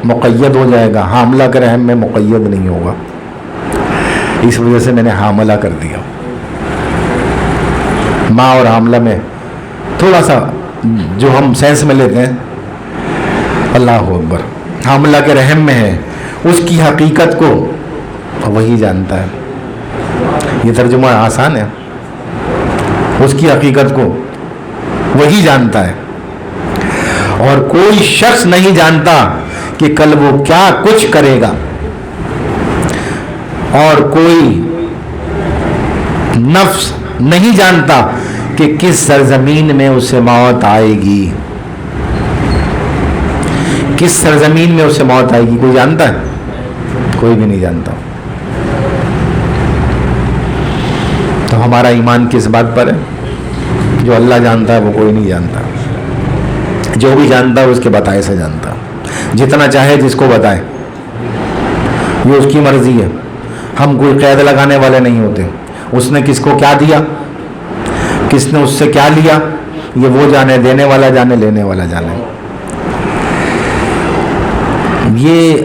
مقید ہو جائے گا، حاملہ کے رحم میں مقید نہیں ہوگا، اس وجہ سے میں نے حاملہ کر دیا۔ ماں اور حاملہ میں تھوڑا سا جو ہم سینس میں لیتے ہیں، اللہ اکبر، حاملہ کے رحم میں ہے، اس کی حقیقت کو وہی جانتا ہے۔ یہ ترجمہ آسان ہے، اس کی حقیقت کو وہی جانتا ہے، اور کوئی شخص نہیں جانتا کہ کل وہ کیا کچھ کرے گا، اور کوئی نفس نہیں جانتا کہ کس سرزمین میں اسے موت آئے گی، کس سرزمین میں اسے موت آئے گی۔ کوئی جانتا ہے؟ کوئی بھی نہیں جانتا۔ تو ہمارا ایمان کس بات پر ہے؟ جو اللہ جانتا ہے وہ کوئی نہیں جانتا، جو بھی جانتا ہے اس کے بتائے سے جانتا، جتنا چاہے جس کو بتائے، یہ اس کی مرضی ہے۔ ہم کوئی قید لگانے والے نہیں ہوتے، اس نے کس کو کیا دیا، کس نے اس سے کیا لیا، یہ وہ جانے، دینے والا جانے، لینے والا جانے۔ یہ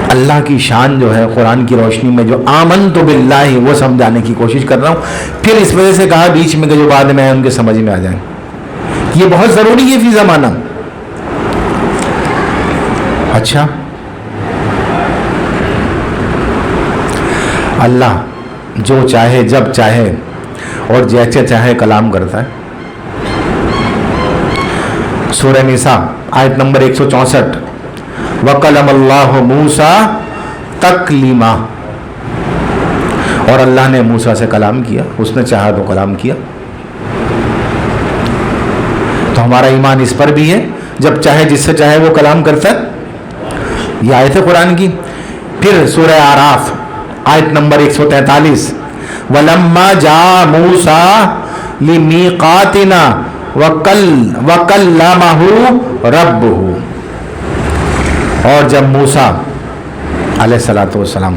اللہ کی شان جو ہے قرآن کی روشنی میں جو آمنت باللہ وہ سمجھانے کی کوشش کر رہا ہوں، پھر اس وجہ سے کہا بیچ میں کہ جو بعد میں ان کے سمجھ میں آ جائیں، یہ بہت ضروری ہے فی زمانہ۔ اچھا، اللہ جو چاہے جب چاہے اور جیسے چاہے کلام کرتا ہے۔ سورہ نساء آیت نمبر 164، وَقَلَمَ اللَّهُ مُوسَى تَكْلِيمًا، اور اللہ نے موسیٰ سے کلام کیا، اس نے چاہا تو کلام کیا۔ تو ہمارا ایمان اس پر بھی ہے، جب چاہے جس سے چاہے وہ کلام کرتا ہے۔ یہ آیت ہے قرآن کی۔ پھر سورہ اعراف آیت نمبر 143، وَلَمَّا جَاءَ مُوسَى لِمِيقَاتِنَا وَكَلَّمَهُ رَبُّهُ، اور جب موسیٰ علیہ الصلوۃ والسلام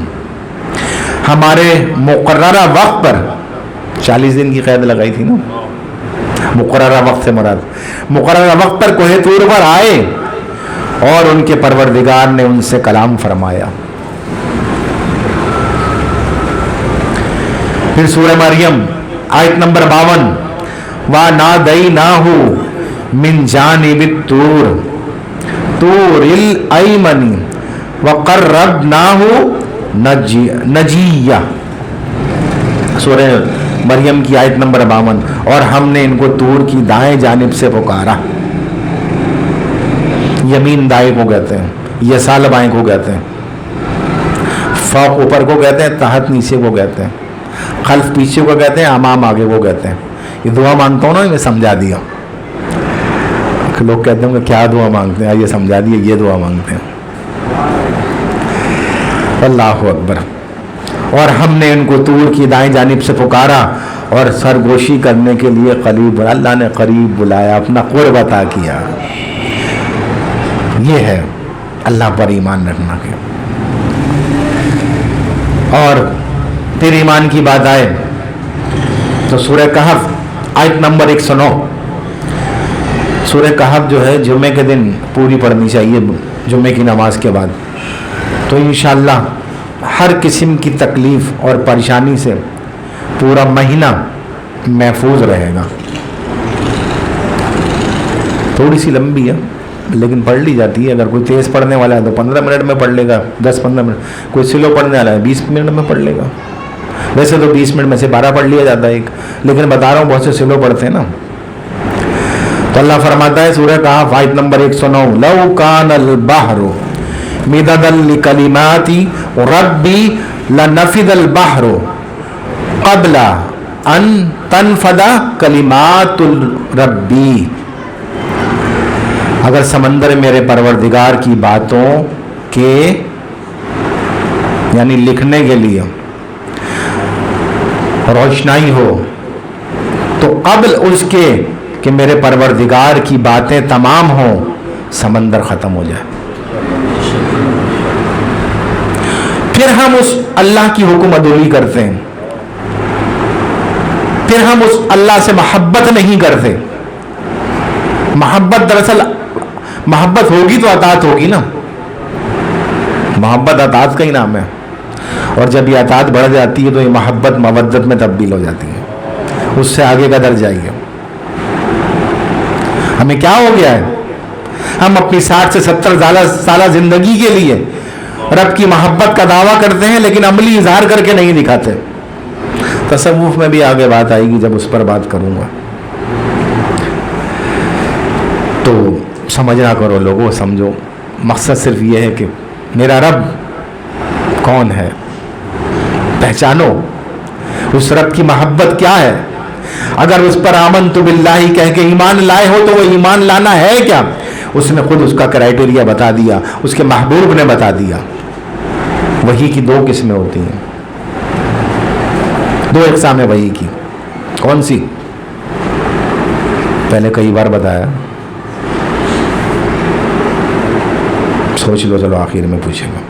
ہمارے مقررہ وقت پر، 40 دن کی قید لگائی تھی نا، مقررہ وقت سے مراد مقررہ وقت پر کوہ طور پر آئے، اور ان کے پروردگار نے ان سے کلام فرمایا۔ پھر سورہ مریم آیت نمبر 52، وَنَادَيْنَاهُ مِنْ جَانِبِ الطُّورِ طُورِ الْأَيْمَنِ وَقَرَّبْنَاهُ نَجِيًّا، سورہ مریم کی آیت نمبر 52، اور ہم نے ان کو طور کی دائیں جانب سے پکارا۔ یمین دائیں کو کہتے ہیں، یسال بائیں کو کہتے ہیں، فوق اوپر کو کہتے ہیں، تحت نیچے کو کہتے ہیں، خلف پیچھے کو کہتے ہیں، امام آگے کو کہتے ہیں۔ یہ دعا مانگتا ہوں نا، میں سمجھا دیا۔ لوگ کہتے ہیں کہ کیا دعا مانگتے ہیں، یہ سمجھا دیا، یہ دعا مانگتے ہیں۔ اللہ اکبر۔ اور ہم نے ان کو طور کی دائیں جانب سے پکارا اور سرگوشی کرنے کے لیے قریب، اللہ نے قریب بلایا، اپنا قرب عطا کیا۔ یہ ہے اللہ پر ایمان رکھنا کے۔ اور پھر ایمان کی بات آئے تو سورہ کہف آیت نمبر 109، سورہ کہف جو ہے جمعے کے دن پوری پڑھنی چاہیے، جمعے کی نماز کے بعد، تو انشاءاللہ ہر قسم کی تکلیف اور پریشانی سے پورا مہینہ محفوظ رہے گا۔ تھوڑی سی لمبی ہے لیکن پڑھ لی جاتی ہے۔ اگر کوئی تیز پڑھنے والا ہے تو 15 منٹ میں پڑھ لے گا، 10-15 منٹ، کوئی سلو پڑھنے والا ہے 20 منٹ میں پڑھ لے گا۔ ویسے تو 20 منٹ میں سے 12 پڑھ لیا جاتا ہے ایک، لیکن بتا رہا ہوں بہت سے سلو پڑھتے ہیں نا۔ تو اللہ فرماتا ہے سورہ کہف آیت نمبر 109، لو کان البحر مددا لکلمات ربی لنفد البحر قبل ان تنفد کلمات ربی، اگر سمندر میرے پروردگار کی باتوں کے یعنی لکھنے کے لیے روشنائی ہو تو قبل اس کے کہ میرے پروردگار کی باتیں تمام ہوں، سمندر ختم ہو جائے، پھر ہم اس اللہ کی حکم عدولی کرتے ہیں، پھر ہم اس اللہ سے محبت نہیں کرتے۔ محبت دراصل محبت ہوگی تو اطاعت ہوگی نا، मोहब्बत अतात का ही नाम है, और जब ये अतात बढ़ जाती है तो ये मोहब्बत मवद्दत में तब्दील हो जाती है, उससे आगे का दर्जा ही है। हमें क्या हो गया है, हम अपनी 60 से 70 साल जिंदगी के लिए रब की मोहब्बत का दावा करते हैं लेकिन अमली इजहार करके नहीं दिखाते। तसव्वुफ में भी आगे बात आएगी, जब उस पर बात करूंगा। तो समझना करो लोगों, समझो, मकसद सिर्फ ये है कि मेरा रब कौन है, पहचानो उस रब की मोहब्बत क्या है। अगर उस पर आमनतु बिल्लाही कह के ईमान लाए हो तो वो ईमान लाना है क्या, उसने खुद उसका क्राइटेरिया बता दिया, उसके महबूब ने बता दिया। वही की 2 किस्में होती हैं, 2 इक़साम है वही की। कौन सी? पहले कई बार बताया, सोच लो, चलो आखिर में पूछेगा।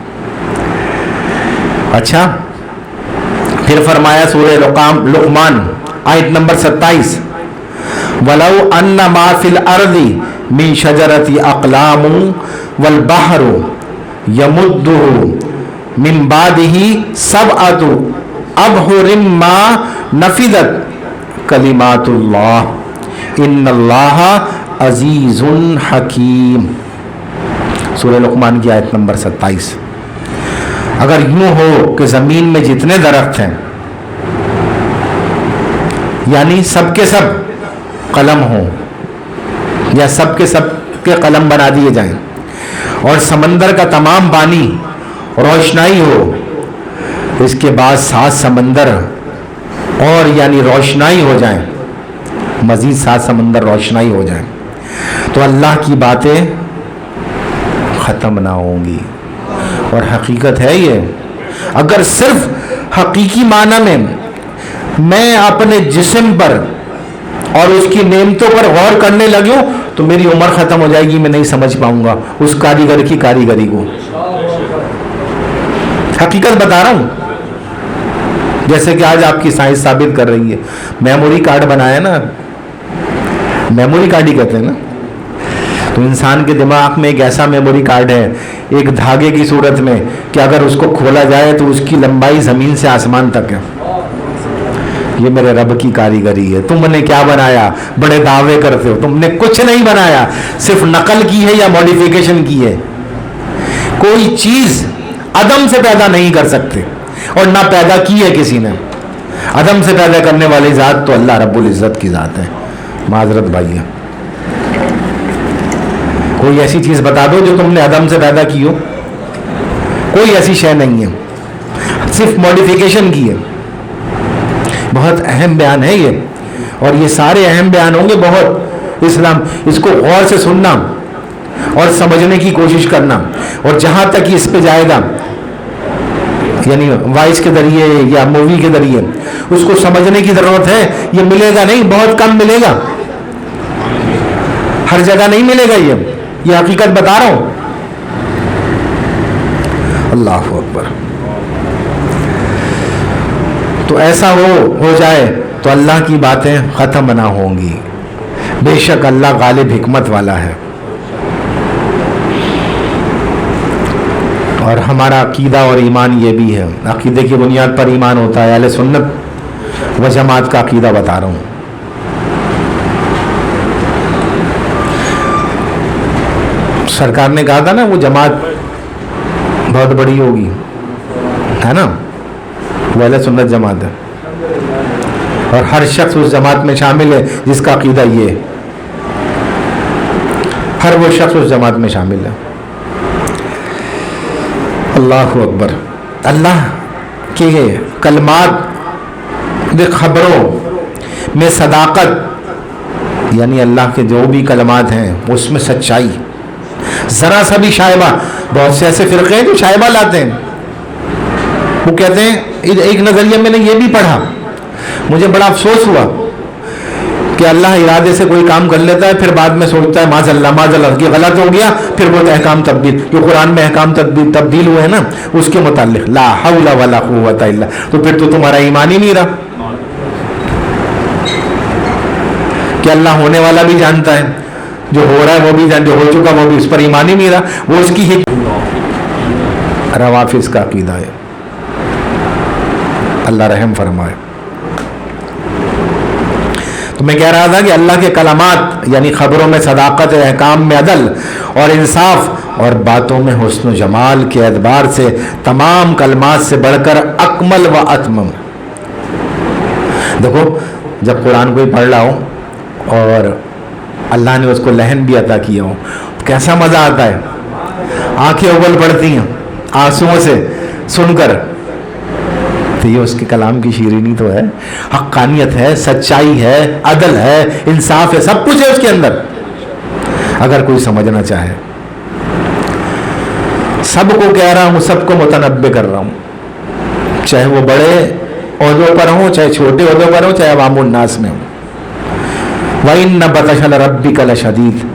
अच्छा, फिर फरमाया सूरह लुक़मान आयत नंबर 27, वलौ अन्ना मा फिल अर्दी मिन शजरति अक़लामु वल बहरु यमुद्दुहु मिन बादिही सबअतु अबहुरिम मा नफिदत कलिमातुल्लाह इन्नल्लाह अज़ीज़ुन हकीम। सूरह लुक़मान की आयत नंबर 27। अगर यूं हो कि ज़मीन में जितने दरख्त हैं, यानी सबके सब कलम हो, या सबके सब के कलम बना दिए जाएं, और समंदर का तमाम पानी रोशनाई हो, इसके बाद 7 समंदर और यानी रोशनाई हो जाएं, मजीद 7 समंदर रोशनाई हो जाएं, तो अल्लाह की बातें ख़त्म ना होंगी। और हकीकत है ये, अगर सिर्फ हकीकी माना में मैं अपने जिस्म पर और उसकी नेमतों पर गौर करने लगे तो मेरी उम्र ख़त्म हो जाएगी, मैं नहीं समझ पाऊंगा उस कारीगर की कारीगरी को। हकीकत बता रहा हूं, जैसे कि आज आपकी साइंस साबित कर रही है। मेमोरी कार्ड बनाया ना, मेमोरी कार्ड ही कहते हैं ना, तो इंसान के दिमाग में एक ऐसा मेमोरी कार्ड है, एक धागे की सूरत में, कि अगर उसको खोला जाए तो उसकी लंबाई ज़मीन से आसमान तक है। ये मेरे रब की कारीगरी है। तुमने क्या बनाया, बड़े दावे करते हो, तुमने कुछ नहीं बनाया, सिर्फ नकल की है या मॉडिफिकेशन की है। कोई चीज़ अदम से पैदा नहीं कर सकते, और ना पैदा की है किसी ने। अदम से पैदा करने वाली ज़ात तो अल्लाह रब्बुल इज़्ज़त की ज़ात है। माजरत भाई, कोई ऐसी चीज़ बता दो जो तुमने अदम से पैदा की हो, कोई ऐसी शय नहीं है, सिर्फ मॉडिफिकेशन की है। बहुत अहम बयान है ये, और ये सारे अहम बयान होंगे बहुत। इस्लाम, इसको गौर से सुनना और समझने की कोशिश करना, और जहाँ तक इस पे जाएगा, यानी वॉइस के जरिए या मूवी के जरिए, उसको समझने की ज़रूरत है। ये मिलेगा नहीं, बहुत कम मिलेगा, हर जगह नहीं मिलेगा। ये हकीकत बता रहा हूँ। अल्लाह अकबर। तो ऐसा हो जाए तो अल्लाह की बातें ख़त्म ना होंगी। बेशक अल्लाह गालिब हिकमत वाला है। और हमारा अकीदा और ईमान ये भी है, अकीदे की बुनियाद पर ईमान होता है। अहले सुन्नत व जमात का अकीदा बता रहा हूँ। सरकार ने कहा था ना, वो जमात बहुत बड़ी होगी, है ना, वो अहले सुन्नत जमात है, और हर शख्स उस जमात में शामिल है जिसका अकीदा ये है। हर वो शख्स उस जमात में शामिल है। अल्लाह अकबर। अल्लाह के कलमात खबरों में सदाकत, यानी अल्लाह के जो भी कलमात हैं उसमें सच्चाई, ज़रा सा भी शायबा। बहुत से ऐसे फ़िरक़े हैं जो शायबा लाते हैं। वो कहते हैं, एक नज़रिया मैंने ये भी पढ़ा, मुझे बड़ा अफसोस हुआ कि अल्लाह इरादे से कोई काम कर लेता है, फिर बाद में सोचता है माज़अल्लाह कि गलत हो गया, फिर वो अहकाम तब्दील, जो कुरान में अहकाम तब्दील हुए हैं ना, उसके मुताल्लिक़ ला हौला वला कुव्वता इल्ला, तो फिर तो तुम्हारा ईमान ही नहीं रहा कि अल्लाह होने वाला भी जानता है, जो हो रहा है वो भी जान, जो हो चुका वो भी, उस पर ईमान ही नहीं रहा। वो उसकी रवाफिज का अकीदा है। अल्लाह रहम फरमाए। तो मैं कह रहा था कि अल्लाह के कलामात यानी खबरों में सदाकत, अहकाम में अदल और इंसाफ और बातों में हुस्न जमाल के एतबार से तमाम कलमात से बढ़कर अकमल व अतमम। देखो जब कुरान कोई पढ़ रहा हो और अल्लाह ने उसको लहन भी अता किया हो, कैसा मज़ा आता है। आंखें उबल पड़ती हैं आंसुओं से सुनकर। तो ये उसके कलाम की शीरीनी तो है, हक्कानियत है, सच्चाई है, अदल है, इंसाफ है, सब कुछ है उसके अंदर, अगर कोई समझना चाहे। सबको कह रहा हूँ, सबको मुतनब्बे कर रहा हूँ, चाहे वो बड़े ओहदों पर हो, चाहे छोटे ओहदों पर हो, चाहे अवामुन नास में हो। वइन्न बतशल रब्बिक लशदीद,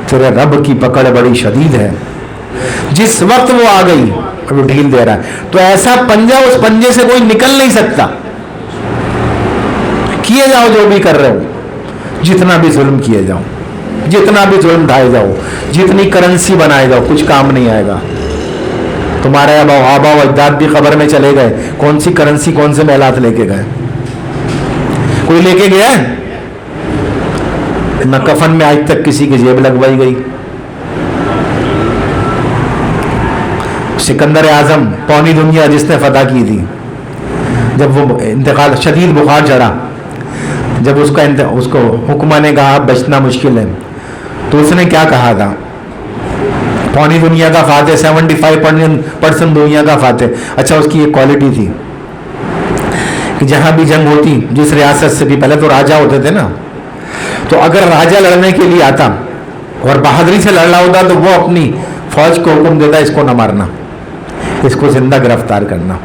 तेरे रब की पकड़ बड़ी शदीद है। जिस वक्त वो आ गई वो ढील दे रहा है, तो ऐसा पंजा, उस पंजे से कोई निकल नहीं सकता। किए जाओ जो भी कर रहे हो, जितना भी जुल्म किए जाओ, जितना भी जुल्म ढाए जाओ, जितनी करेंसी बनाए जाओ, कुछ काम नहीं आएगा। तुम्हारे आबा व अजदाद भी खबर में चले गए, कौन सी करेंसी कौन से महलात लेके गए? कोई लेके गया है? न कफन में आज तक किसी की जेब लगवाई गई। सिकंदर आजम, पौनी दुनिया जिसने फतह की थी, जब वो इंतकाल, शदीद बुखार चढ़ा, जब उसको हुक्मा ने कहा बचना मुश्किल है, तो उसने क्या कहा था? पौनी दुनिया का फाते, 75% दुनिया का फाते। अच्छा, उसकी एक क्वालिटी थी कि जहाँ भी जंग होती, जिस रियासत से भी, पहले तो राजा होते थे ना, तो अगर राजा लड़ने के लिए आता और बहादुरी से लड़ना होता तो वो अपनी फौज को हुक्म देता इसको न मारना, इसको जिंदा गिरफ्तार करना।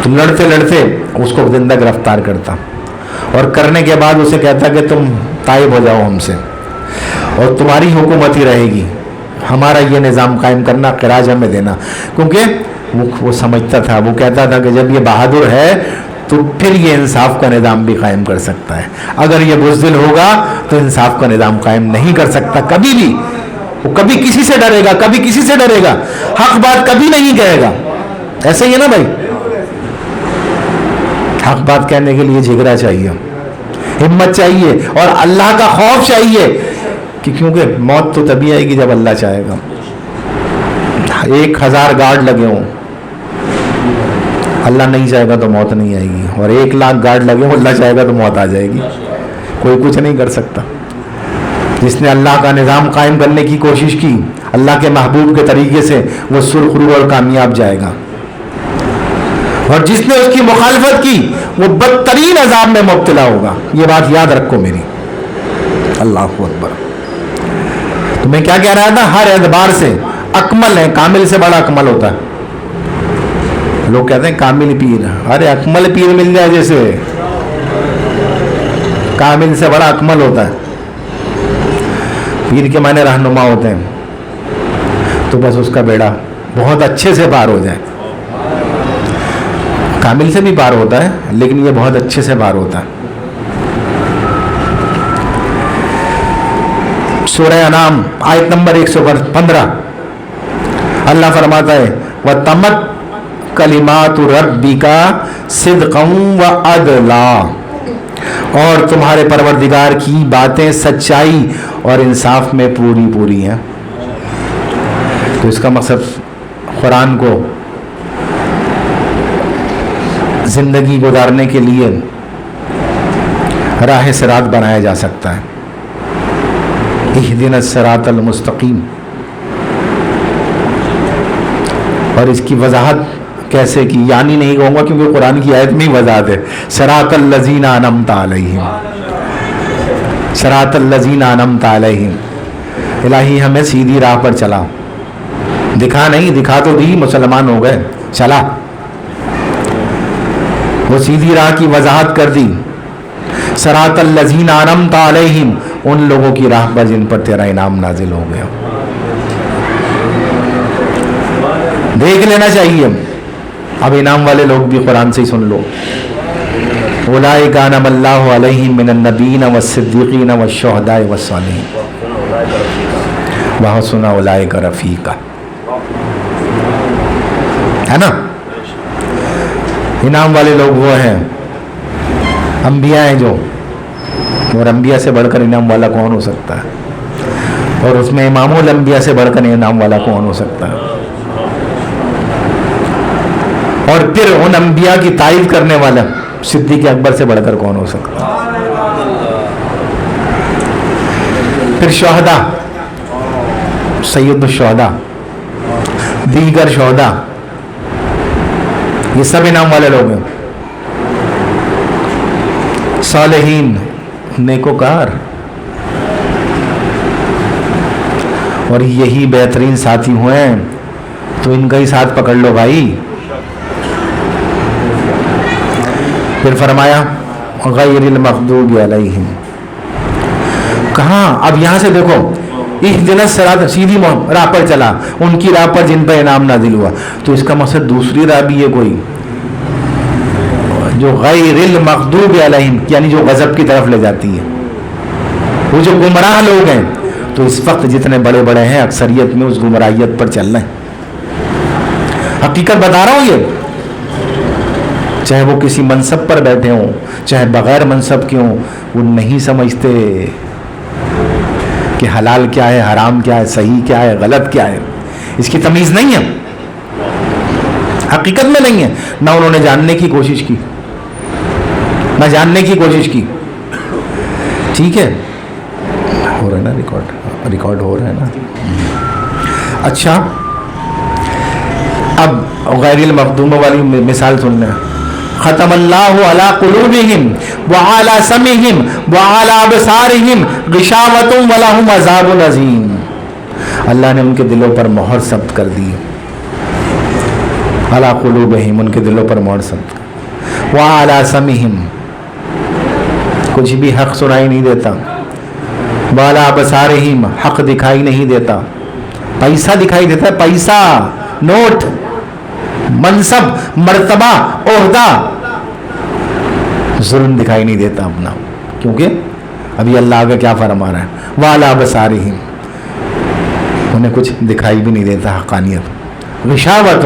तो लड़ते लड़ते उसको जिंदा गिरफ्तार करता और करने के बाद उसे कहता कि तुम ताइब हो जाओ हमसे और तुम्हारी हुकूमत ही रहेगी, हमारा ये निज़ाम कायम करना, क़िराज हमें देना। क्योंकि वो समझता था, वो कहता था कि जब ये बहादुर है तो फिर ये इंसाफ का निज़ाम भी कायम कर सकता है, अगर ये बुज़दिल होगा तो इंसाफ का निज़ाम कायम नहीं कर सकता कभी भी। वो कभी किसी से डरेगा, कभी किसी से डरेगा, हक बात कभी नहीं कहेगा। ऐसे ही है ना भाई, हक बात कहने के लिए जिगरा चाहिए, हिम्मत चाहिए और अल्लाह का खौफ चाहिए कि क्योंकि मौत तो तभी आएगी जब अल्लाह चाहेगा। 1000 गार्ड लगे हों, अल्लाह नहीं चाहेगा तो मौत नहीं आएगी, और 1 लाख गार्ड लगे हों, अल्लाह चाहेगा तो मौत आ जाएगी। कोई कुछ नहीं कर सकता। जिसने अल्लाह का निज़ाम कायम करने की कोशिश की अल्लाह के महबूब के तरीके से, वो सुरखरू और कामयाब जाएगा, और जिसने उसकी मुखालफत की वो बदतरीन अजाब में मुब्तला होगा। ये बात याद रखो मेरी। अल्लाह अकबर। तो मैं क्या कह रहा था, हर एतबार से अकमल है, कामिल से बड़ा अकमल होता है। लोग कहते हैं कामिल पीर, अरे अकमल पीर मिल जाए जैसे, कामिल से बड़ा अकमल होता है। पीर के माने रहनुमा होते हैं, तो बस उसका बेड़ा बहुत अच्छे से पार हो जाए। कामिल से भी पार होता है, लेकिन ये बहुत अच्छे से पार होता है। सूरह अनाम आयत नंबर 115, अल्लाह फरमाता है व तमत कलिमातु रब्बिका सिद्क़न व अदला, और तुम्हारे परवरदिगार की बातें सच्चाई और इंसाफ में पूरी पूरी हैं। तो इसका मकसद कुरान को जिंदगी गुजारने के लिए राह सिरात बनाया जा सकता है। इहदिनस सिरातल मुस्तकीम। और इसकी वजाहत कैसे की, यानी नहीं कहूँगा क्योंकि कुरान की आयत में ही वजाहत है। सिरातल लज़ीना अनअमता अलैहिम, सिरातल लज़ीना अनअमता अलैहिम। इलाही हमें सीधी राह पर चला, दिखा नहीं, दिखा तो दी, मुसलमान हो गए, चला, वो सीधी राह की वजाहत कर दी। सिरातल लज़ीना अनअमता अलैहिम, उन लोगों की राह पर जिन पर तेरा इनाम नाजिल हो गया। देख लेना चाहिए। अब इनाम वाले लोग भी कुरान से ही सुन लो। उलाइका अनअमल्लाहु अलैहिम मिनन नबीय्यीन वस्सिद्दीक़ीन वश्शुहदाए वस्सालिहीन व हसुन उलाइका रफ़ीक़ा। ہے نا. انعام والے لوگ وہ ہیں انبیاء ہیں جو, اور انبیاء سے بڑھ کر انعام والا کون ہو سکتا ہے, اور اس میں امام الانبیاء سے بڑھ کر انعام والا کون ہو سکتا ہے, اور پھر ان انبیاء کی تعریف کرنے والا صدیق اکبر سے بڑھ کر کون ہو سکتا ہے. پھر شہداء, سید الشہداء, دیگر شہداء, یہ سب انعام والے لوگ ہیں. صالحین, نیکوکار, اور یہی بہترین ساتھی ہوئے ہیں تو ان کا ہی ساتھ پکڑ لو بھائی. پھر فرمایا غیر المغضوب علیہم. کہاں اب یہاں سے دیکھو, اہدنا الصراط, سیدھی راہ پر چلا, ان کی راہ پر جن پر انعام نازل ہوا. تو اس کا مقصد دوسری راہ بھی ہے کوئی جو غیر المغضوب علیہم, یعنی جو غضب کی طرف لے جاتی ہے, وہ جو گمراہ لوگ ہیں. تو اس وقت جتنے بڑے بڑے ہیں اکثریت میں اس گمراہیت پر چل رہے ہیں. حقیقت بتا رہا ہوں, یہ چاہے وہ کسی منصب پر بیٹھے ہوں چاہے بغیر منصب کے ہوں, وہ نہیں سمجھتے کہ حلال کیا ہے, حرام کیا ہے, صحیح کیا ہے, غلط کیا ہے. اس کی تمیز نہیں ہے, حقیقت میں نہیں ہے. نہ انہوں نے جاننے کی کوشش کی, نہ جاننے کی کوشش کی. ٹھیک ہے, ہو رہا ہے نا ریکارڈ ہو رہا ہے نا. اچھا, اب غیر المغضوب والی مثال سن لیں. ختم اللہ علی قلوبہم وعلی سمعہم وعلی ابصارہم غشاوۃ ولہم عذاب عظیم. اللہ نے ان کے دلوں پر مہر ثبت کر دی. علی قلوبہم, ان کے دلوں پر مہر ثبت. وعلی سمعہم, کچھ بھی حق سنائی نہیں دیتا. وعلی ابصارہم, حق دکھائی نہیں دیتا. پیسہ دکھائی دیتا ہے, پیسہ, نوٹ, منصب, مرتبہ, عہدہ. ظلم دکھائی نہیں دیتا اپنا, کیونکہ ابھی اللہ آگے کیا فرما رہا ہے. وعلی ابصارہم, انہیں کچھ دکھائی بھی نہیں دیتا حقانیت. غشاوۃ,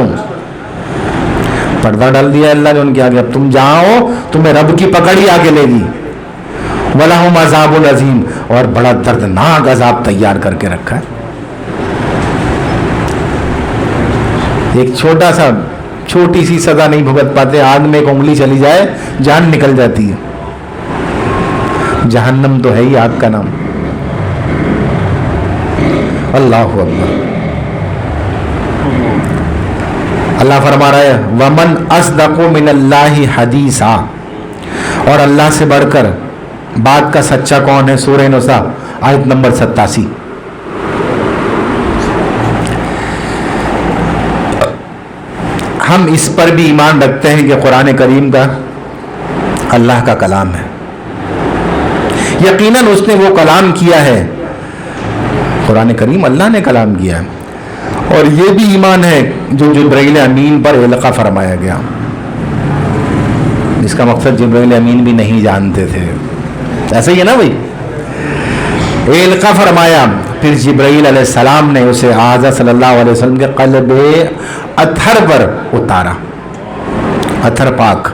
پردہ ڈال دیا اللہ نے ان کے آگے, اب تم جاؤ تمہیں رب کی پکڑ ہی آگے لے گی. وَلَهُمْ عَذَابٌ عَظِيمٌ, اور بڑا دردناک عذاب تیار کر کے رکھا ہے. ایک چھوٹی سی سزا نہیں بھگت پاتے, آگ میں ایک انگلی چلی جائے جان نکل جاتی ہے. جہنم تو ہے ہی آگ کا نام. اللہ اکبر. اللہ فرما رہا ہے وَمَنْ أَصْدَقُ مِنَ اللَّهِ حَدِيثًا, اور اللہ سے بڑھ کر بات کا سچا کون ہے. سورہ نساء آیت نمبر 87. ہم اس پر بھی ایمان رکھتے ہیں کہ قرآن کریم کا اللہ کا کلام ہے. یقیناً اس نے وہ کلام کیا ہے, قرآن کریم اللہ نے کلام کیا ہے. اور یہ بھی ایمان ہے جو جبرائیل امین پر القا فرمایا گیا. اس کا مقصد جبرائیل امین بھی نہیں جانتے تھے, ایسا ہی ہے نا بھائی. القا فرمایا, پھر جبرائیل علیہ السلام نے اسے آزا صلی اللہ علیہ وسلم کے قلب اطہر پر اتارا. اطہر پاک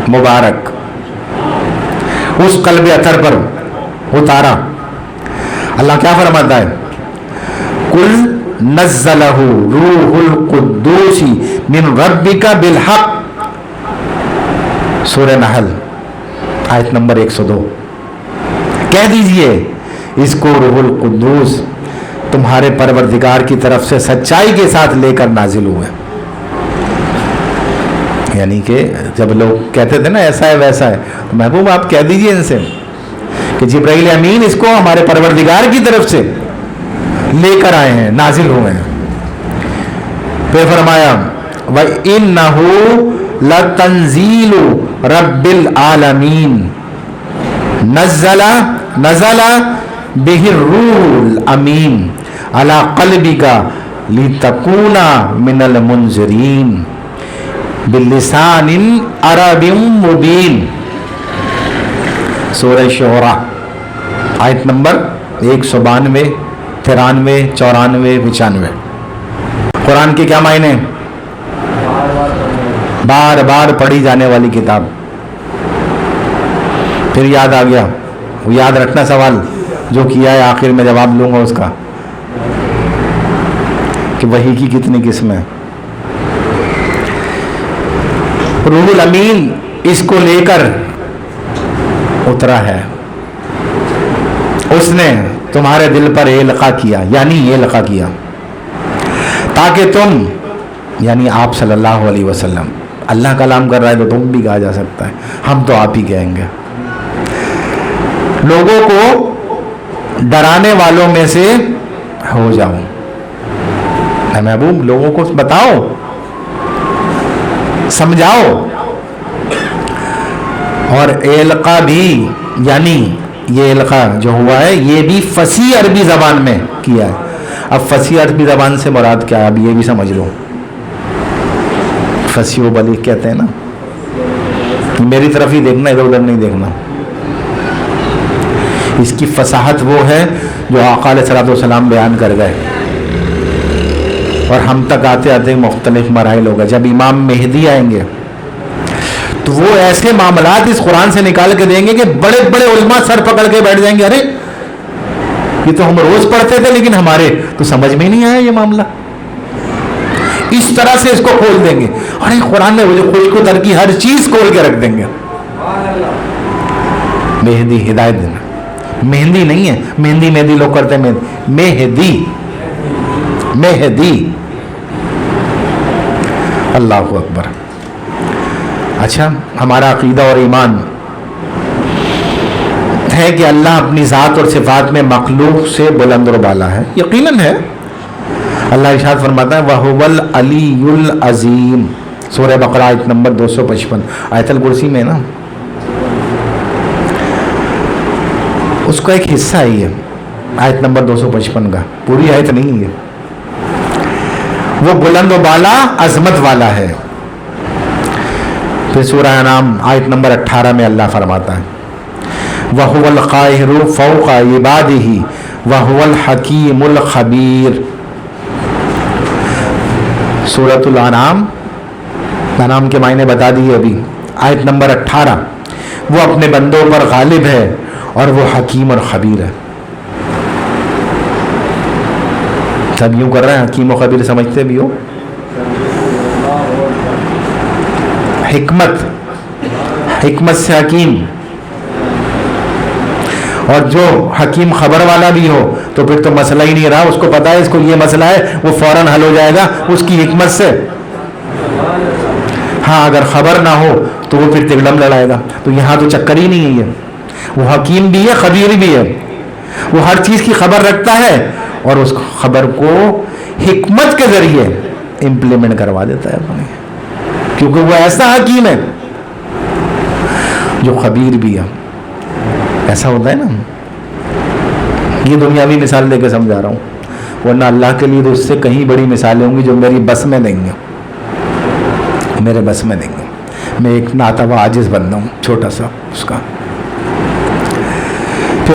مبارک, اس قلب اطہر پر اتارا. اللہ کیا فرماتا ہے, کل نزلہ روح القدوس من ربک بالحق. سورہ نحل آیت نمبر 102. کہہ دیجئے اس کو روح القدوس تمہارے پروردگار کی طرف سے سچائی کے ساتھ لے کر نازل ہوئے. یعنی کہ جب لوگ کہتے تھے نا ایسا ہے ویسا ہے, تو محبوب آپ کہہ دیجئے ان سے کہ جبرائیل امین اس کو ہمارے پروردگار کی طرف سے لے کر آئے ہیں, نازل ہوئے ہیں. پھر فرمایا وَإِنَّهُ لَتَنزِيلُ رَبِّ الْعَالَمِينَ نزل بِهِ الرُّوحُ الْأَمِينُ عَلَى قَلْبِكَ لِتَكُونَ مِنَ الْمُنذِرِينَ بِاللِّسَانٍ عَرَبٍ مُبِينٍ. سورہ شعراء آیت نمبر 192, 93, 94, 95. قرآن کے کیا معنی ہیں؟ बार बार पढ़ी जाने वाली किताब। फिर याद आ गया, वो याद रखना सवाल जो किया है, आखिर में जवाब लूंगा उसका, कि वही की कितनी किस्में। रूहुल अमीन इसको लेकर उतरा है, उसने तुम्हारे दिल पर इल्का किया, यानी इल्का किया, ताकि तुम, यानी आप सल्लल्लाहु अलैहि वसल्लम, अल्लाह कलाम कर रहा है तो तुम भी कहा जा सकता है, हम तो आप ही कहेंगे, लोगों को डराने वालों में से हो जाओ। महबूब लोगों को बताओ, समझाओ। और इल्का भी, यानी ये इल्का जो हुआ है ये भी फसी अरबी ज़बान में किया है। अब फसी अरबी ज़बान से मुराद क्या है, अब ये भी समझ लो। फसी व बलीग कहते हैं ना, मेरी तरफ ही देखना, इधर उधर नहीं देखना। इसकी फसाहत वो है जो आका अलैहिस्सलातु वस्सलाम बयान कर गए, और हम तक आते आते मुख्तलिफ मराहिल होगा। जब इमाम मेहदी आएंगे तो वो ऐसे मामलात इस कुरान से निकाल के देंगे कि बड़े बड़े उलमा सर पकड़ के बैठ जाएंगे, अरे ये तो हम रोज पढ़ते थे लेकिन हमारे तो समझ में नहीं आया ये मामला। इस तरह से इसको खोल देंगे, अरे कुरान ने मुझे खुश को दर की हर चीज खोल के रख देंगे। मेहदी हिदायत देना, मेहंदी नहीं है, मेहंदी मेहंदी लोग करते हैं, मेहदी मेहदी। अल्लाहु अकबर। अच्छा, हमारा अकीदा और ईमान है कि अल्लाह अपनी ज़ात और सिफात में मखलूक से बुलंद और बाला है, यकीनन है। अल्लाह इरशाद फरमाता है वहुवल अलीयुल अज़ीम, सूरह बकरा आयत नंबर 255, आयतुल कुर्सी में ना, उसका एक हिस्सा ही है आयत नंबर 255 का, पूरी आयत नहीं है। वो बुलंद व बाला अजमत वाला है। फिर सूरह अनाम आयत नंबर 18 में अल्लाह फरमाता है वहुवल काहिरु फौका इबादिही वहुवल हकीमुल खबीर। सूरतुल अनाम, अनाम के मायने बता दिए अभी, आयत नंबर 18, वो अपने बंदों पर गालिब है और वो हकीम और खबीर है। सब यूं कर रहे हैं, हकीम और खबीर समझते भी हो। हिकमत, हिकमत से हकीम, और जो हकीम खबर वाला भी हो तो फिर तो मसला ही नहीं रहा, उसको पता है इसको ये मसला है, वो फौरन हल हो जाएगा उसकी हिकमत से। हाँ, अगर खबर ना हो तो वो फिर तिगड़म लड़ाएगा। तो यहाँ तो चक्कर ही नहीं है ये, वो हकीम भी है खबीर भी है, वो हर चीज़ की खबर रखता है और उस खबर को हिकमत के जरिए इम्प्लीमेंट करवा देता है अपने, क्योंकि वो ऐसा हकीम है जो खबीर भी है। ऐसा होता है ना, ये दुनियावी मिसाल देकर समझा रहा हूँ, वरना अल्लाह के लिए तो उससे कहीं बड़ी मिसालें होंगी जो मेरी बस में देंगे, मेरे बस में देंगे। मैं एक नाता व आजिज़ बंदा हूँ, छोटा सा उसका।